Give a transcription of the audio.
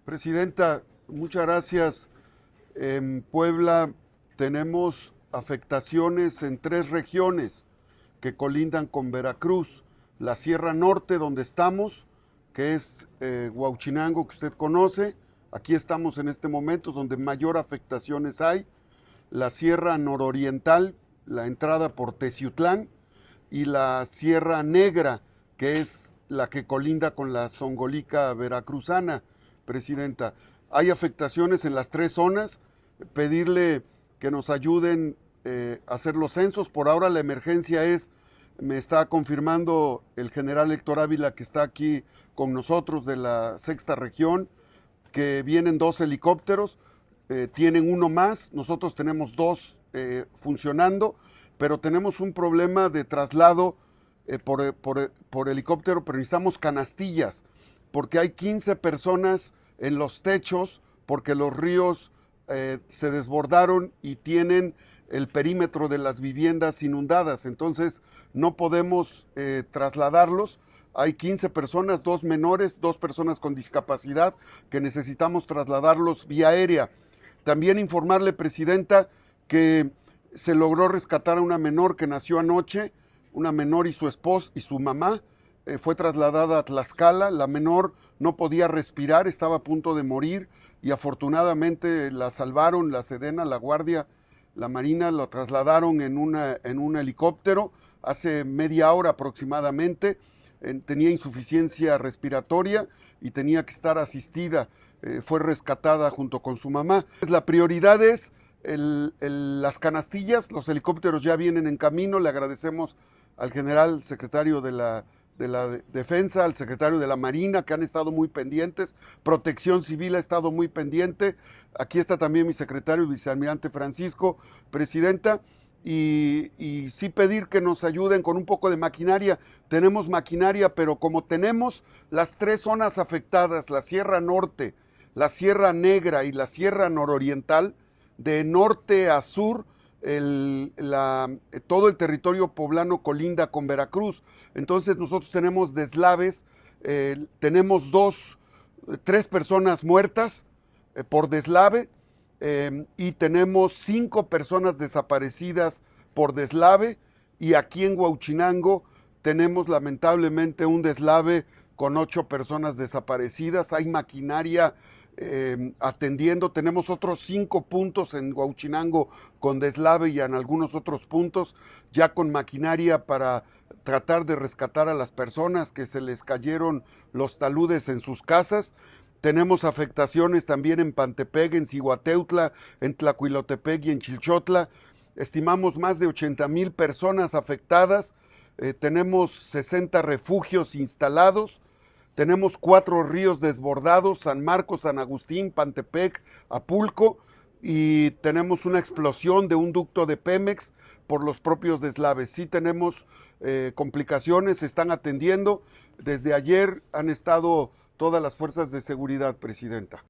Presidenta, muchas gracias. En Puebla tenemos afectaciones en 3 regiones que colindan con Veracruz. La Sierra Norte, donde estamos, que es Huauchinango, que usted conoce. Aquí estamos en este momento, es donde mayor afectaciones hay. La Sierra Nororiental, la entrada por Teciutlán, y la Sierra Negra, que es la que colinda con la Zongolica veracruzana, presidenta. Hay afectaciones en las 3 zonas, pedirle que nos ayuden a hacer los censos. Por ahora la emergencia es, me está confirmando el general Héctor Ávila, que está aquí con nosotros de la sexta región, que vienen 2 helicópteros, tienen uno más, nosotros tenemos 2 funcionando, pero tenemos un problema de traslado por helicóptero, pero necesitamos canastillas, porque hay 15 personas en los techos, porque los ríos se desbordaron y tienen el perímetro de las viviendas inundadas, entonces no podemos trasladarlos. Hay 15 personas, 2 menores, 2 personas con discapacidad, que necesitamos trasladarlos vía aérea. También informarle, presidenta, que se logró rescatar a una menor que nació anoche, una menor y su esposa y su mamá. Fue trasladada a Tlaxcala. La menor no podía respirar, estaba a punto de morir y afortunadamente la salvaron, la Sedena, la Guardia, la Marina, lo trasladaron en un helicóptero hace media hora aproximadamente. Tenía insuficiencia respiratoria y tenía que estar asistida. Fue rescatada junto con su mamá. La prioridad es las canastillas. Los helicópteros ya vienen en camino. Le agradecemos al general secretario de la Defensa, al secretario de la Marina, que han estado muy pendientes. Protección Civil ha estado muy pendiente. Aquí está también mi secretario, el vicealmirante Francisco, presidenta. Y sí pedir que nos ayuden con un poco de maquinaria. Tenemos maquinaria, pero como tenemos las 3 zonas afectadas, la Sierra Norte, la Sierra Negra y la Sierra Nororiental, de norte a sur, todo el territorio poblano colinda con Veracruz. Entonces nosotros tenemos deslaves, tenemos 3 personas muertas por deslave, y tenemos 5 personas desaparecidas por deslave, y aquí en Huauchinango tenemos lamentablemente un deslave con 8 personas desaparecidas. Hay maquinaria atendiendo. Tenemos otros 5 puntos en Huauchinango con deslave y en algunos otros puntos ya con maquinaria para tratar de rescatar a las personas que se les cayeron los taludes en sus casas. Tenemos afectaciones también en Pantepec, en Cihuateutla, en Tlacuilotepec y en Chilchotla. Estimamos más de 80,000 personas afectadas. Tenemos 60 refugios instalados. Tenemos 4 ríos desbordados: San Marcos, San Agustín, Pantepec, Apulco, y tenemos una explosión de un ducto de Pemex por los propios deslaves. Sí tenemos complicaciones, se están atendiendo. Desde ayer han estado todas las fuerzas de seguridad, presidenta.